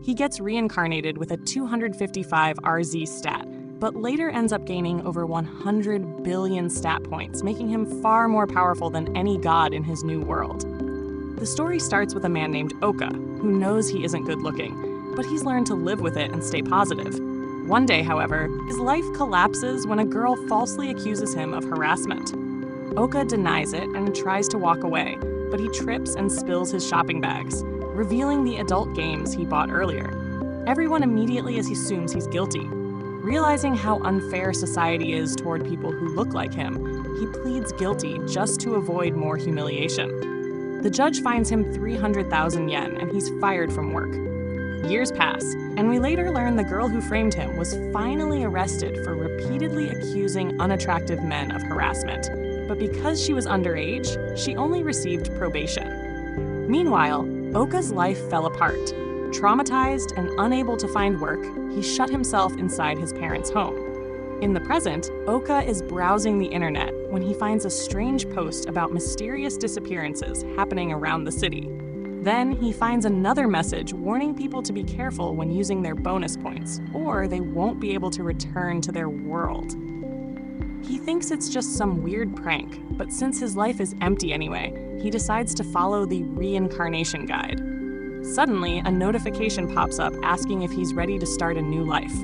He gets reincarnated with a 255 RZ stat, but later ends up gaining over 100 billion stat points, making him far more powerful than any god in his new world. The story starts with a man named Oka, who knows he isn't good looking, but he's learned to live with it and stay positive. One day, however, his life collapses when a girl falsely accuses him of harassment. Oka denies it and tries to walk away, but he trips and spills his shopping bags, revealing the adult games he bought earlier. Everyone immediately assumes he's guilty. Realizing how unfair society is toward people who look like him, he pleads guilty just to avoid more humiliation. The judge fines him 300,000 yen and he's fired from work. Years pass, and we later learn the girl who framed him was finally arrested for repeatedly accusing unattractive men of harassment. But because she was underage, she only received probation. Meanwhile, Oka's life fell apart. Traumatized and unable to find work, he shut himself inside his parents' home. In the present, Oka is browsing the internet when he finds a strange post about mysterious disappearances happening around the city. Then he finds another message warning people to be careful when using their bonus points, or they won't be able to return to their world. He thinks it's just some weird prank, but since his life is empty anyway, he decides to follow the reincarnation guide. Suddenly, a notification pops up asking if he's ready to start a new life.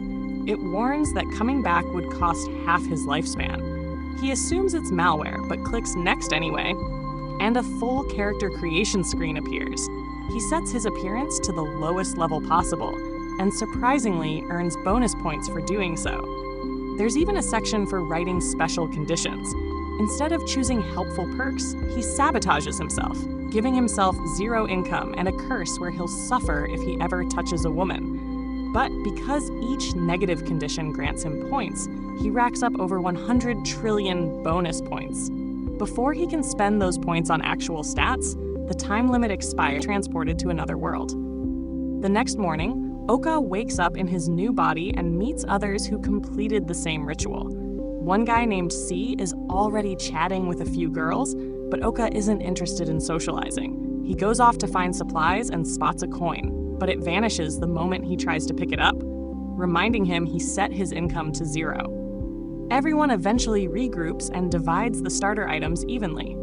It warns that coming back would cost half his lifespan. He assumes it's malware, but clicks next anyway, and a full character creation screen appears. He sets his appearance to the lowest level possible, and surprisingly earns bonus points for doing so. There's even a section for writing special conditions. Instead of choosing helpful perks, he sabotages himself, giving himself 0 income and a curse where he'll suffer if he ever touches a woman. But because each negative condition grants him points, he racks up over 100 trillion bonus points. Before he can spend those points on actual stats, the time limit expires, transported to another world. The next morning, Oka wakes up in his new body and meets others who completed the same ritual. One guy named C is already chatting with a few girls, but Oka isn't interested in socializing. He goes off to find supplies and spots a coin, but it vanishes the moment he tries to pick it up, reminding him he set his income to 0. Everyone eventually regroups and divides the starter items evenly.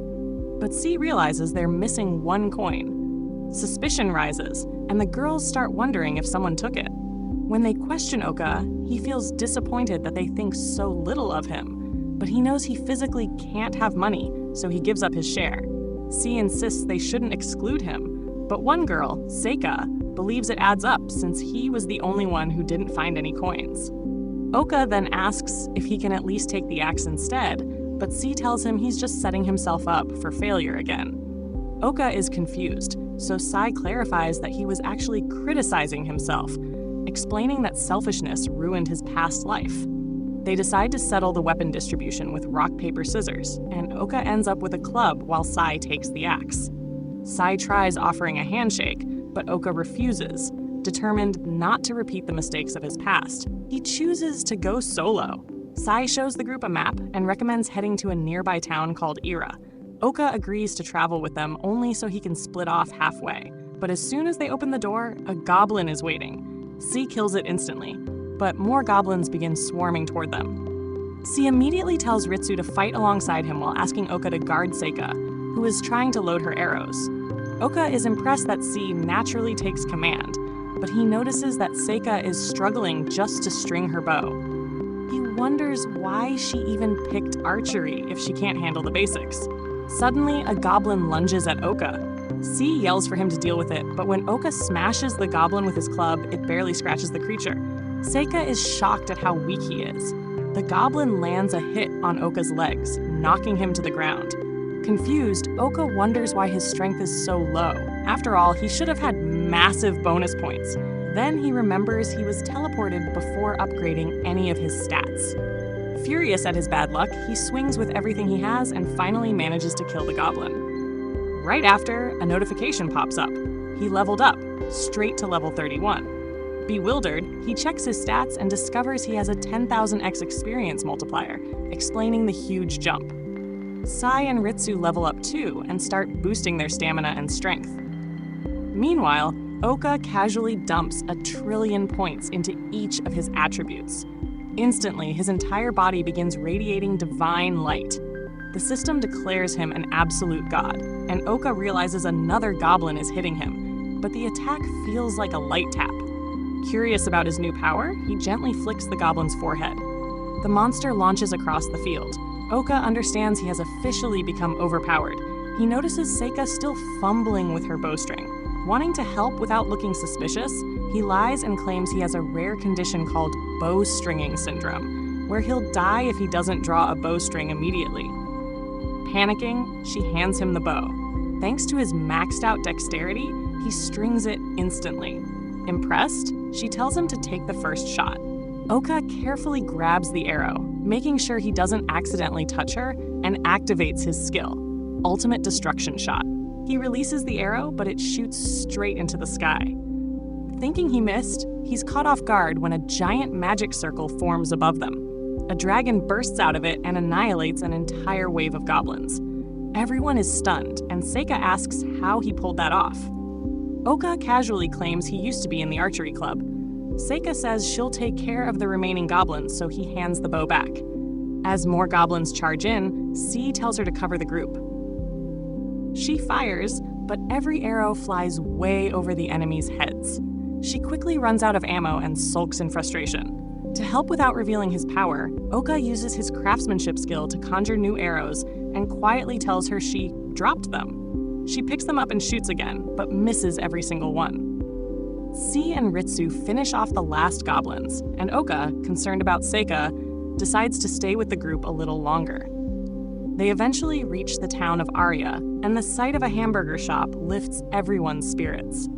But C realizes they're missing 1 coin. Suspicion rises, and the girls start wondering if someone took it. When they question Oka, he feels disappointed that they think so little of him, but he knows he physically can't have money, so he gives up his share. C insists they shouldn't exclude him, but one girl, Seika, believes it adds up since he was the only one who didn't find any coins. Oka then asks if he can at least take the axe instead, but C tells him he's just setting himself up for failure again. Oka is confused, so Sai clarifies that he was actually criticizing himself, explaining that selfishness ruined his past life. They decide to settle the weapon distribution with rock, paper, scissors, and Oka ends up with a club while Sai takes the axe. Sai tries offering a handshake, but Oka refuses, determined not to repeat the mistakes of his past. He chooses to go solo. Sai shows the group a map and recommends heading to a nearby town called Ira. Oka agrees to travel with them only so he can split off halfway, but as soon as they open the door, a goblin is waiting. C kills it instantly, but more goblins begin swarming toward them. C immediately tells Ritsu to fight alongside him while asking Oka to guard Seika, who is trying to load her arrows. Oka is impressed that C naturally takes command, but he notices that Seika is struggling just to string her bow. He wonders why she even picked archery if she can't handle the basics. Suddenly, a goblin lunges at Oka. C yells for him to deal with it, but when Oka smashes the goblin with his club, it barely scratches the creature. Seika is shocked at how weak he is. The goblin lands a hit on Oka's legs, knocking him to the ground. Confused, Oka wonders why his strength is so low. After all, he should have had massive bonus points. Then he remembers he was teleported before upgrading any of his stats. Furious at his bad luck, he swings with everything he has and finally manages to kill the goblin. Right after, a notification pops up. He leveled up, straight to level 31. Bewildered, he checks his stats and discovers he has a 10,000x experience multiplier, explaining the huge jump. Sai and Ritsu level up too and start boosting their stamina and strength. Meanwhile, Oka casually dumps 1 trillion points into each of his attributes. Instantly, his entire body begins radiating divine light. The system declares him an absolute god, and Oka realizes another goblin is hitting him, but the attack feels like a light tap. Curious about his new power, he gently flicks the goblin's forehead. The monster launches across the field. Oka understands he has officially become overpowered. He notices Seika still fumbling with her bowstring. Wanting to help without looking suspicious, he lies and claims he has a rare condition called bowstringing syndrome, where he'll die if he doesn't draw a bowstring immediately. Panicking, she hands him the bow. Thanks to his maxed out dexterity, he strings it instantly. Impressed, she tells him to take the first shot. Oka carefully grabs the arrow, making sure he doesn't accidentally touch her, and activates his skill, Ultimate Destruction Shot. He releases the arrow, but it shoots straight into the sky. Thinking he missed, he's caught off guard when a giant magic circle forms above them. A dragon bursts out of it and annihilates an entire wave of goblins. Everyone is stunned, and Seika asks how he pulled that off. Oka casually claims he used to be in the archery club. Seika says she'll take care of the remaining goblins, so he hands the bow back. As more goblins charge in, C tells her to cover the group. She fires, but every arrow flies way over the enemies' heads. She quickly runs out of ammo and sulks in frustration. To help without revealing his power, Oka uses his craftsmanship skill to conjure new arrows and quietly tells her she dropped them. She picks them up and shoots again, but misses every single one. C and Ritsu finish off the last goblins, and Oka, concerned about Seika, decides to stay with the group a little longer. They eventually reach the town of Aria, and the sight of a hamburger shop lifts everyone's spirits.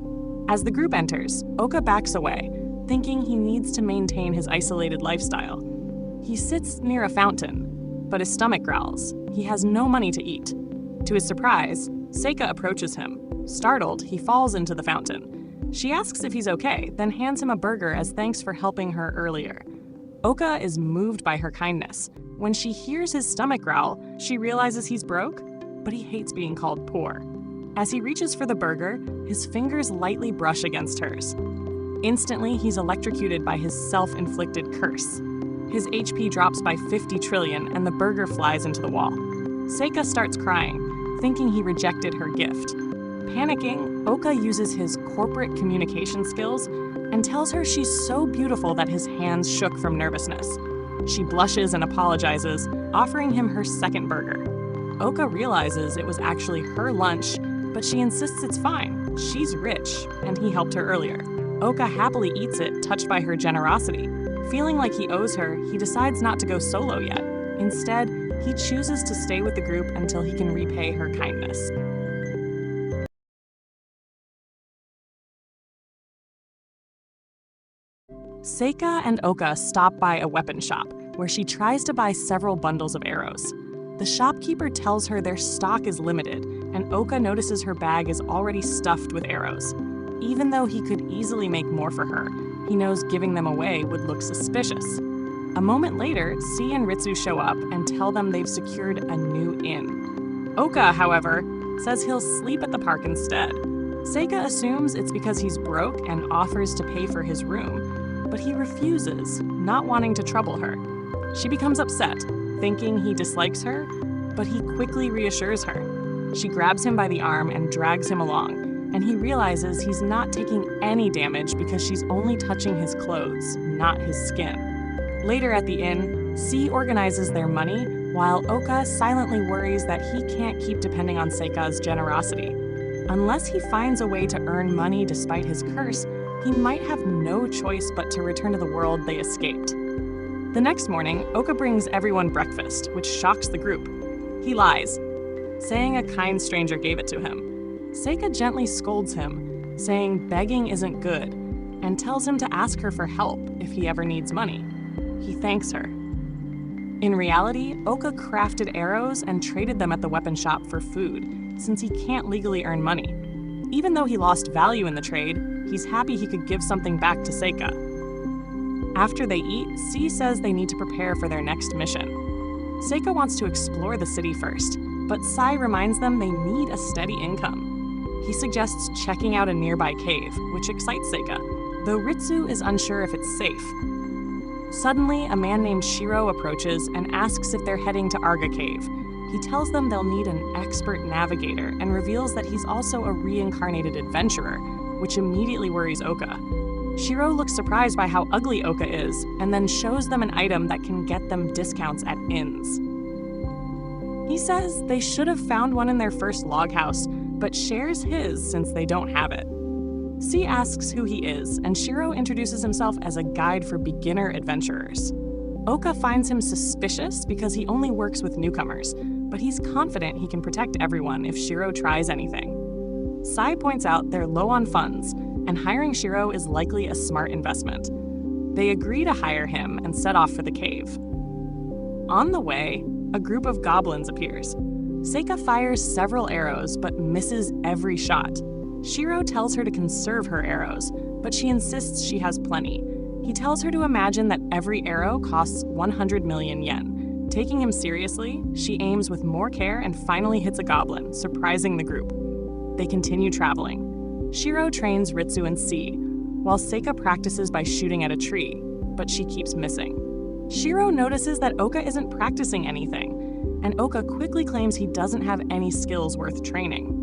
As the group enters, Oka backs away, thinking he needs to maintain his isolated lifestyle. He sits near a fountain, but his stomach growls. He has no money to eat. To his surprise, Seika approaches him. Startled, he falls into the fountain. She asks if he's okay, then hands him a burger as thanks for helping her earlier. Oka is moved by her kindness. When she hears his stomach growl, she realizes he's broke, but he hates being called poor. As he reaches for the burger, his fingers lightly brush against hers. Instantly, he's electrocuted by his self-inflicted curse. His HP drops by 50 trillion, and the burger flies into the wall. Seika starts crying, thinking he rejected her gift. Panicking, Oka uses his corporate communication skills and tells her she's so beautiful that his hands shook from nervousness. She blushes and apologizes, offering him her second burger. Oka realizes it was actually her lunch, but she insists it's fine. She's rich, and he helped her earlier. Oka happily eats it, touched by her generosity. Feeling like he owes her, he decides not to go solo yet. Instead, he chooses to stay with the group until he can repay her kindness. Seika and Oka stop by a weapon shop, where she tries to buy several bundles of arrows. The shopkeeper tells her their stock is limited, and Oka notices her bag is already stuffed with arrows. Even though he could easily make more for her, he knows giving them away would look suspicious. A moment later, C and Ritsu show up and tell them they've secured a new inn. Oka, however, says he'll sleep at the park instead. Seika assumes it's because he's broke and offers to pay for his room, but he refuses, not wanting to trouble her. She becomes upset, thinking he dislikes her, but he quickly reassures her. She grabs him by the arm and drags him along, and he realizes he's not taking any damage because she's only touching his clothes, not his skin. Later at the inn, C organizes their money, while Oka silently worries that he can't keep depending on Seika's generosity. Unless he finds a way to earn money despite his curse, he might have no choice but to return to the world they escaped. The next morning, Oka brings everyone breakfast, which shocks the group. He lies, saying a kind stranger gave it to him. Seika gently scolds him, saying begging isn't good, and tells him to ask her for help if he ever needs money. He thanks her. In reality, Oka crafted arrows and traded them at the weapon shop for food, since he can't legally earn money. Even though he lost value in the trade, he's happy he could give something back to Seika. After they eat, C says they need to prepare for their next mission. Seika wants to explore the city first, but Sai reminds them they need a steady income. He suggests checking out a nearby cave, which excites Seika, though Ritsu is unsure if it's safe. Suddenly, a man named Shiro approaches and asks if they're heading to Arga Cave. He tells them they'll need an expert navigator and reveals that he's also a reincarnated adventurer, which immediately worries Oka. Shiro looks surprised by how ugly Oka is and then shows them an item that can get them discounts at inns. He says they should have found one in their first log house, but shares his since they don't have it. C asks who he is, and Shiro introduces himself as a guide for beginner adventurers. Oka finds him suspicious because he only works with newcomers, but he's confident he can protect everyone if Shiro tries anything. Sai points out they're low on funds, and hiring Shiro is likely a smart investment. They agree to hire him and set off for the cave. On the way, a group of goblins appears. Seika fires several arrows but misses every shot. Shiro tells her to conserve her arrows, but she insists she has plenty. He tells her to imagine that every arrow costs 100 million yen. Taking him seriously, she aims with more care and finally hits a goblin, surprising the group. They continue traveling. Shiro trains Ritsu and C, while Seika practices by shooting at a tree, but she keeps missing. Shiro notices that Oka isn't practicing anything, and Oka quickly claims he doesn't have any skills worth training.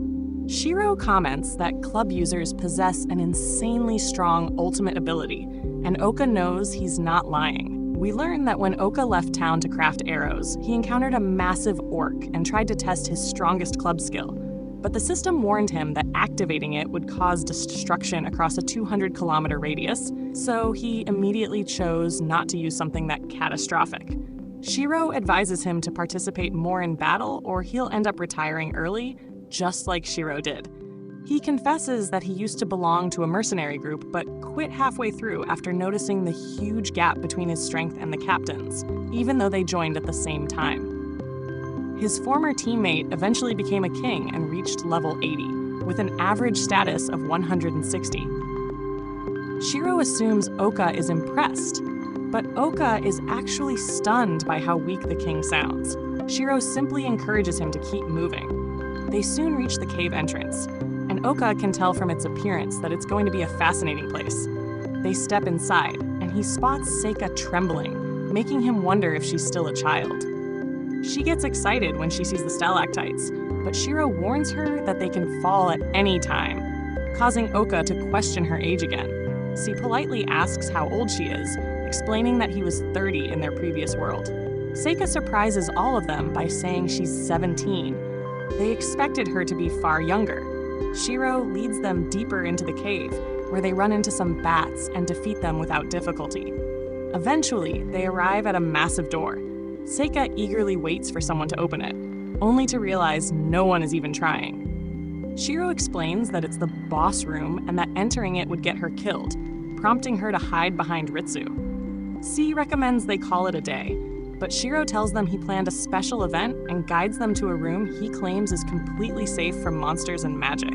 Shiro comments that club users possess an insanely strong ultimate ability, and Oka knows he's not lying. We learn that when Oka left town to craft arrows, he encountered a massive orc and tried to test his strongest club skill. But the system warned him that activating it would cause destruction across a 200-kilometer radius, so he immediately chose not to use something that catastrophic. Shiro advises him to participate more in battle or he'll end up retiring early, just like Shiro did. He confesses that he used to belong to a mercenary group, but quit halfway through after noticing the huge gap between his strength and the captain's, even though they joined at the same time. His former teammate eventually became a king and reached level 80, with an average status of 160. Shiro assumes Oka is impressed, but Oka is actually stunned by how weak the king sounds. Shiro simply encourages him to keep moving. They soon reach the cave entrance, and Oka can tell from its appearance that it's going to be a fascinating place. They step inside, and he spots Seika trembling, making him wonder if she's still a child. She gets excited when she sees the stalactites, but Shiro warns her that they can fall at any time, causing Oka to question her age again. She politely asks how old she is, explaining that he was 30 in their previous world. Seika surprises all of them by saying she's 17. They expected her to be far younger. Shiro leads them deeper into the cave, where they run into some bats and defeat them without difficulty. Eventually, they arrive at a massive door. Seika eagerly waits for someone to open it, only to realize no one is even trying. Shiro explains that it's the boss room and that entering it would get her killed, prompting her to hide behind Ritsu. C recommends they call it a day, but Shiro tells them he planned a special event and guides them to a room he claims is completely safe from monsters and magic.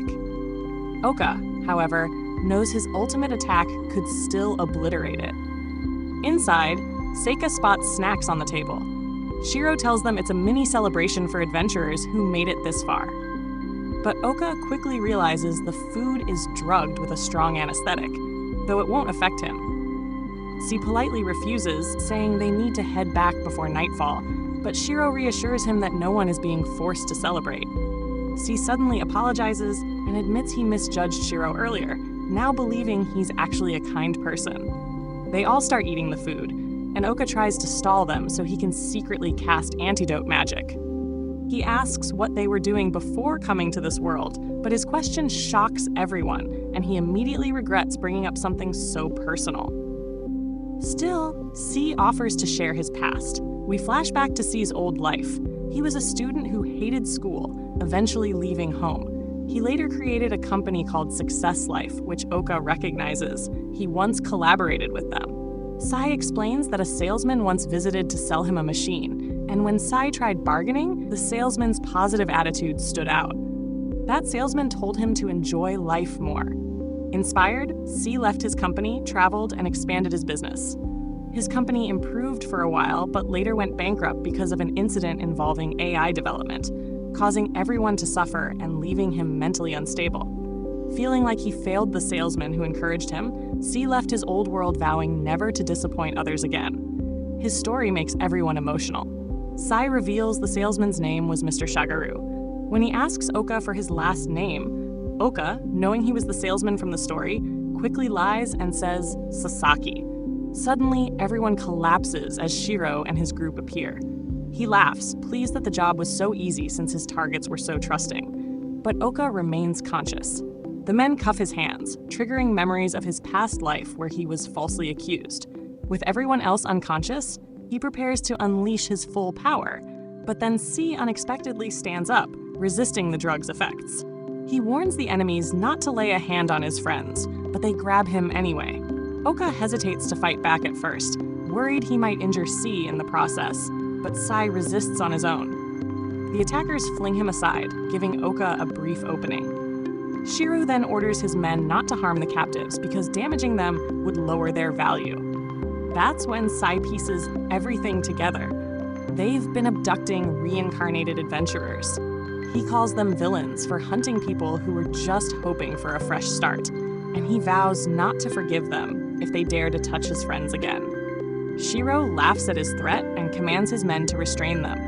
Oka, however, knows his ultimate attack could still obliterate it. Inside, Seika spots snacks on the table. Shiro tells them it's a mini celebration for adventurers who made it this far. But Oka quickly realizes the food is drugged with a strong anesthetic, though it won't affect him. C politely refuses, saying they need to head back before nightfall, but Shiro reassures him that no one is being forced to celebrate. C suddenly apologizes and admits he misjudged Shiro earlier, now believing he's actually a kind person. They all start eating the food, and Oka tries to stall them so he can secretly cast antidote magic. He asks what they were doing before coming to this world, but his question shocks everyone, and he immediately regrets bringing up something so personal. Still, C offers to share his past. We flash back to C's old life. He was a student who hated school, eventually leaving home. He later created a company called Success Life, which Oka recognizes. He once collaborated with them. Sai explains that a salesman once visited to sell him a machine, and when Sai tried bargaining, the salesman's positive attitude stood out. That salesman told him to enjoy life more. Inspired, C left his company, traveled, and expanded his business. His company improved for a while, but later went bankrupt because of an incident involving AI development. causing everyone to suffer and leaving him mentally unstable. Feeling like he failed the salesman who encouraged him, C left his old world vowing never to disappoint others again. His story makes everyone emotional. Sai reveals the salesman's name was Mr. Shagaru. When he asks Oka for his last name, Oka, knowing he was the salesman from the story, quickly lies and says Sasaki. Suddenly, everyone collapses as Shiro and his group appear. He laughs, pleased that the job was so easy since his targets were so trusting. But Oka remains conscious. The men cuff his hands, triggering memories of his past life where he was falsely accused. With everyone else unconscious, he prepares to unleash his full power, but then C unexpectedly stands up, resisting the drug's effects. He warns the enemies not to lay a hand on his friends, but they grab him anyway. Oka hesitates to fight back at first, worried he might injure C in the process, but Sai resists on his own. The attackers fling him aside, giving Oka a brief opening. Shiro then orders his men not to harm the captives because damaging them would lower their value. That's when Sai pieces everything together. They've been abducting reincarnated adventurers. He calls them villains for hunting people who were just hoping for a fresh start, and he vows not to forgive them if they dare to touch his friends again. Shiro laughs at his threat and commands his men to restrain them.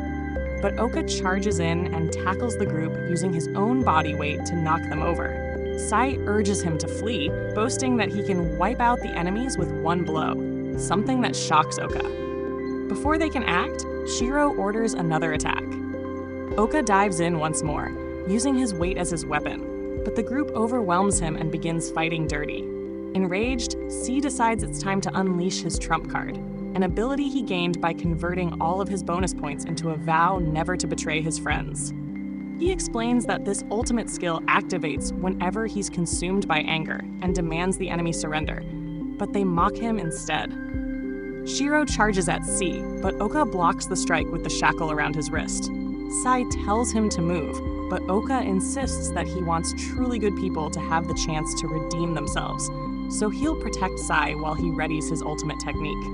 But Oka charges in and tackles the group using his own body weight to knock them over. Sai urges him to flee, boasting that he can wipe out the enemies with one blow, something that shocks Oka. Before they can act, Shiro orders another attack. Oka dives in once more, using his weight as his weapon, but the group overwhelms him and begins fighting dirty. Enraged, C decides it's time to unleash his trump card, an ability he gained by converting all of his bonus points into a vow never to betray his friends. He explains that this ultimate skill activates whenever he's consumed by anger and demands the enemy surrender, but they mock him instead. Shiro charges at C, but Oka blocks the strike with the shackle around his wrist. Sai tells him to move, but Oka insists that he wants truly good people to have the chance to redeem themselves, so he'll protect Sai while he readies his ultimate technique.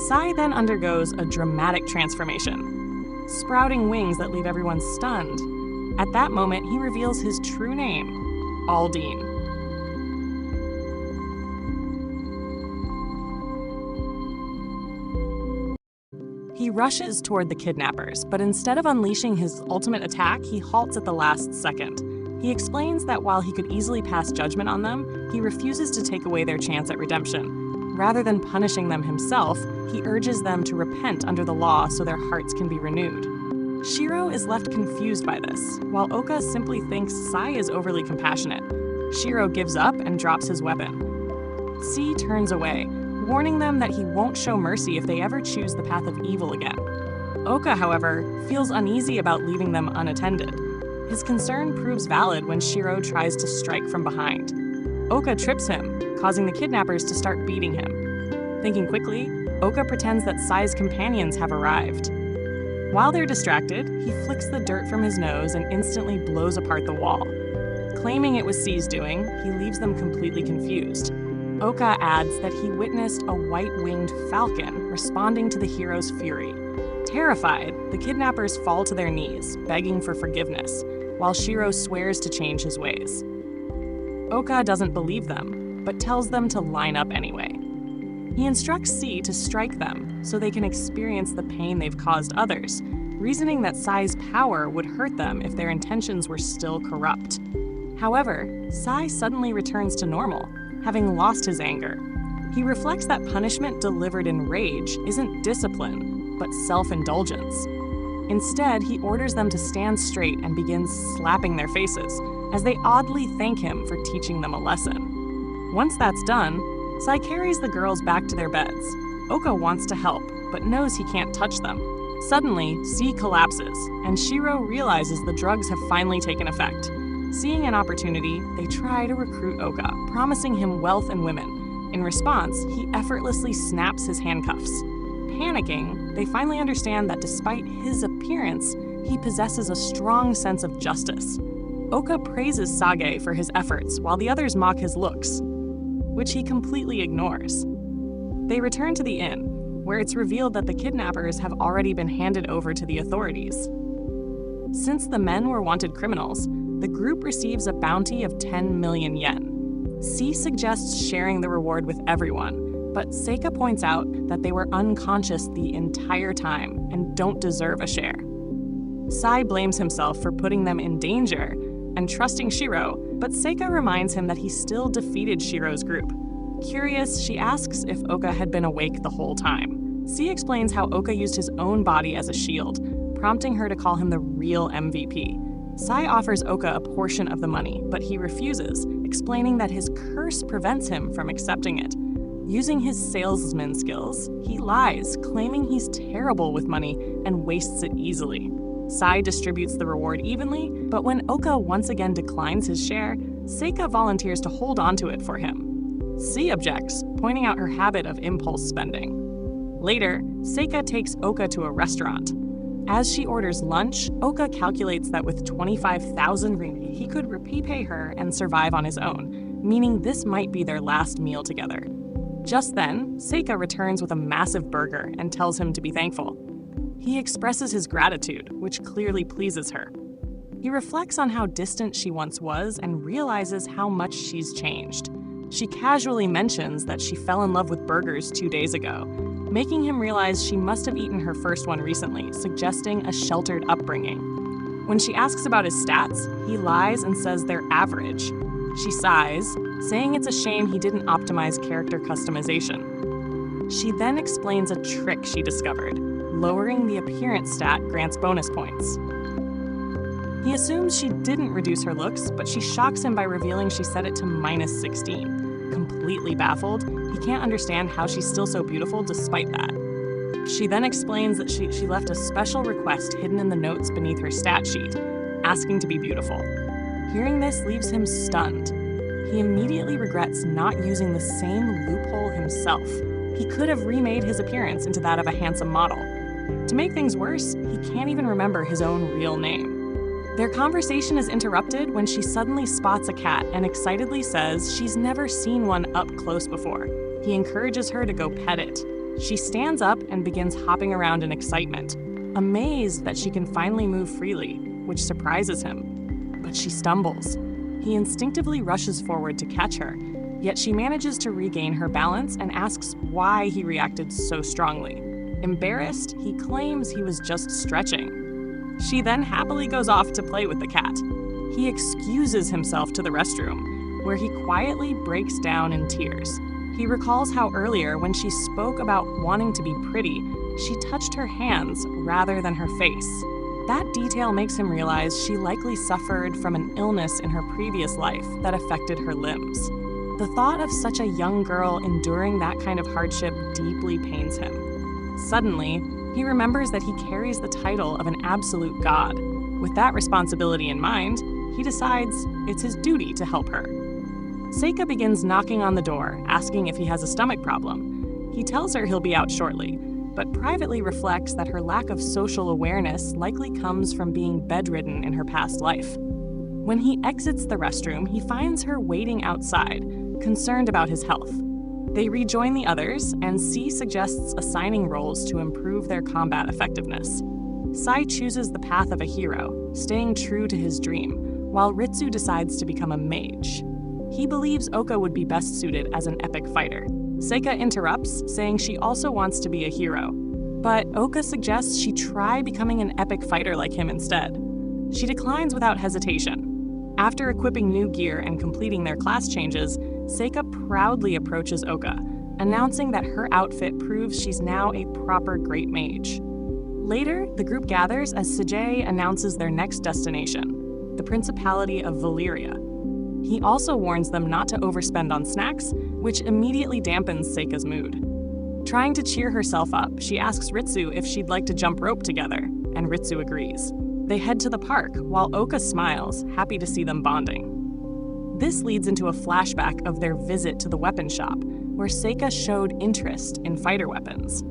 Sai then undergoes a dramatic transformation, sprouting wings that leave everyone stunned. At that moment, he reveals his true name, Aldine. He rushes toward the kidnappers, but instead of unleashing his ultimate attack, he halts at the last second. He explains that while he could easily pass judgment on them, he refuses to take away their chance at redemption. Rather than punishing them himself, he urges them to repent under the law so their hearts can be renewed. Shiro is left confused by this, while Oka simply thinks Sai is overly compassionate. Shiro gives up and drops his weapon. C turns away, warning them that he won't show mercy if they ever choose the path of evil again. Oka, however, feels uneasy about leaving them unattended. His concern proves valid when Shiro tries to strike from behind. Oka trips him, causing the kidnappers to start beating him. Thinking quickly, Oka pretends that Sai's companions have arrived. While they're distracted, he flicks the dirt from his nose and instantly blows apart the wall. Claiming it was C's doing, he leaves them completely confused. Oka adds that he witnessed a white-winged falcon responding to the hero's fury. Terrified, the kidnappers fall to their knees, begging for forgiveness, while Shiro swears to change his ways. Oka doesn't believe them, but tells them to line up anyway. He instructs C to strike them so they can experience the pain they've caused others, reasoning that Sai's power would hurt them if their intentions were still corrupt. However, Sai suddenly returns to normal, having lost his anger. He reflects that punishment delivered in rage isn't discipline, but self-indulgence. Instead, he orders them to stand straight and begins slapping their faces, as they oddly thank him for teaching them a lesson. Once that's done, Sai carries the girls back to their beds. Oka wants to help, but knows he can't touch them. Suddenly, C collapses, and Shiro realizes the drugs have finally taken effect. Seeing an opportunity, they try to recruit Oka, promising him wealth and women. In response, he effortlessly snaps his handcuffs. Panicking, they finally understand that despite his appearance, he possesses a strong sense of justice. Oka praises Sage for his efforts while the others mock his looks, which he completely ignores. They return to the inn, where it's revealed that the kidnappers have already been handed over to the authorities. Since the men were wanted criminals, the group receives a bounty of 10 million yen. C suggests sharing the reward with everyone, but Seika points out that they were unconscious the entire time and don't deserve a share. Sai blames himself for putting them in danger and trusting Shiro, but Seika reminds him that he still defeated Shiro's group. Curious, she asks if Oka had been awake the whole time. C explains how Oka used his own body as a shield, prompting her to call him the real MVP. Sai offers Oka a portion of the money, but he refuses, explaining that his curse prevents him from accepting it. Using his salesman skills, he lies, claiming he's terrible with money and wastes it easily. Sai distributes the reward evenly, but when Oka once again declines his share, Seika volunteers to hold onto it for him. C objects, pointing out her habit of impulse spending. Later, Seika takes Oka to a restaurant. As she orders lunch, Oka calculates that with 25,000 ringgit, he could repay her and survive on his own, meaning this might be their last meal together. Just then, Seika returns with a massive burger and tells him to be thankful. He expresses his gratitude, which clearly pleases her. He reflects on how distant she once was and realizes how much she's changed. She casually mentions that she fell in love with burgers 2 days ago, making him realize she must have eaten her first one recently, suggesting a sheltered upbringing. When she asks about his stats, he lies and says they're average. She sighs, saying it's a shame he didn't optimize character customization. She then explains a trick she discovered. Lowering the appearance stat grants bonus points. He assumes she didn't reduce her looks, but she shocks him by revealing she set it to -16. Completely baffled, he can't understand how she's still so beautiful despite that. She then explains that she left a special request hidden in the notes beneath her stat sheet, asking to be beautiful. Hearing this leaves him stunned. He immediately regrets not using the same loophole himself. He could have remade his appearance into that of a handsome model. To make things worse, he can't even remember his own real name. Their conversation is interrupted when she suddenly spots a cat and excitedly says she's never seen one up close before. He encourages her to go pet it. She stands up and begins hopping around in excitement, amazed that she can finally move freely, which surprises him. But she stumbles. He instinctively rushes forward to catch her, yet she manages to regain her balance and asks why he reacted so strongly. Embarrassed, he claims he was just stretching. She then happily goes off to play with the cat. He excuses himself to the restroom, where he quietly breaks down in tears. He recalls how earlier, when she spoke about wanting to be pretty, she touched her hands rather than her face. That detail makes him realize she likely suffered from an illness in her previous life that affected her limbs. The thought of such a young girl enduring that kind of hardship deeply pains him. Suddenly, he remembers that he carries the title of an absolute god. With that responsibility in mind, he decides it's his duty to help her. Seika begins knocking on the door, asking if he has a stomach problem. He tells her he'll be out shortly, but privately reflects that her lack of social awareness likely comes from being bedridden in her past life. When he exits the restroom, he finds her waiting outside, concerned about his health. They rejoin the others, and C suggests assigning roles to improve their combat effectiveness. Sai chooses the path of a hero, staying true to his dream, while Ritsu decides to become a mage. He believes Oka would be best suited as an epic fighter. Seika interrupts, saying she also wants to be a hero. But Oka suggests she try becoming an epic fighter like him instead. She declines without hesitation. After equipping new gear and completing their class changes, Seika proudly approaches Oka, announcing that her outfit proves she's now a proper great mage. Later, the group gathers as Sejay announces their next destination, the Principality of Valyria. He also warns them not to overspend on snacks, which immediately dampens Seika's mood. Trying to cheer herself up, she asks Ritsu if she'd like to jump rope together, and Ritsu agrees. They head to the park, while Oka smiles, happy to see them bonding. This leads into a flashback of their visit to the weapon shop, where Seika showed interest in fighter weapons.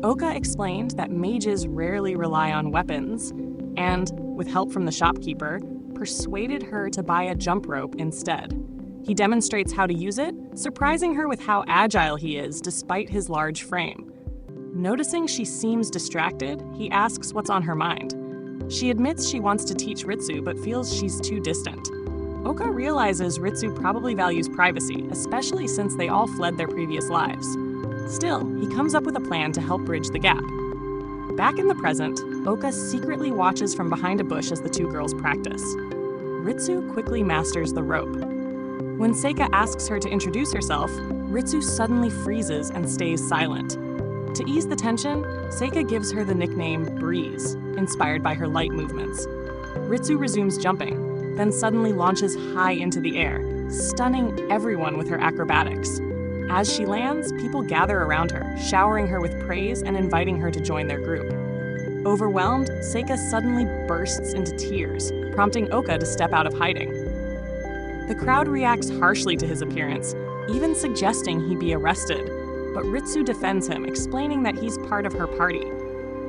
Oka explained that mages rarely rely on weapons, and, with help from the shopkeeper, persuaded her to buy a jump rope instead. He demonstrates how to use it, surprising her with how agile he is despite his large frame. Noticing she seems distracted, he asks what's on her mind. She admits she wants to teach Ritsu but feels she's too distant. Oka realizes Ritsu probably values privacy, especially since they all fled their previous lives. Still, he comes up with a plan to help bridge the gap. Back in the present, Oka secretly watches from behind a bush as the two girls practice. Ritsu quickly masters the rope. When Seika asks her to introduce herself, Ritsu suddenly freezes and stays silent. To ease the tension, Seika gives her the nickname Breeze, inspired by her light movements. Ritsu resumes jumping, then suddenly launches high into the air, stunning everyone with her acrobatics. As she lands, people gather around her, showering her with praise and inviting her to join their group. Overwhelmed, Seika suddenly bursts into tears, prompting Oka to step out of hiding. The crowd reacts harshly to his appearance, even suggesting he be arrested, but Ritsu defends him, explaining that he's part of her party.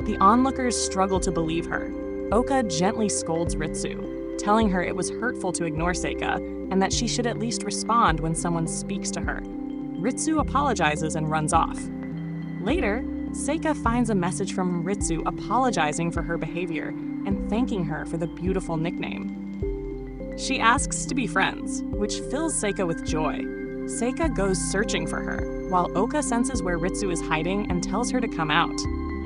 The onlookers struggle to believe her. Oka gently scolds Ritsu, telling her it was hurtful to ignore Seika and that she should at least respond when someone speaks to her. Ritsu apologizes and runs off. Later, Seika finds a message from Ritsu apologizing for her behavior and thanking her for the beautiful nickname. She asks to be friends, which fills Seika with joy. Seika goes searching for her, while Oka senses where Ritsu is hiding and tells her to come out.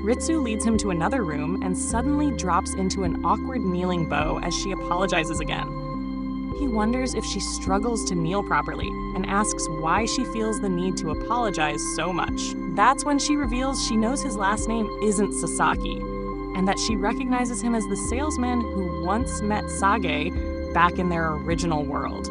Ritsu leads him to another room and suddenly drops into an awkward kneeling bow as she apologizes again. He wonders if she struggles to kneel properly and asks why she feels the need to apologize so much. That's when she reveals she knows his last name isn't Sasaki, and that she recognizes him as the salesman who once met Sage back in their original world.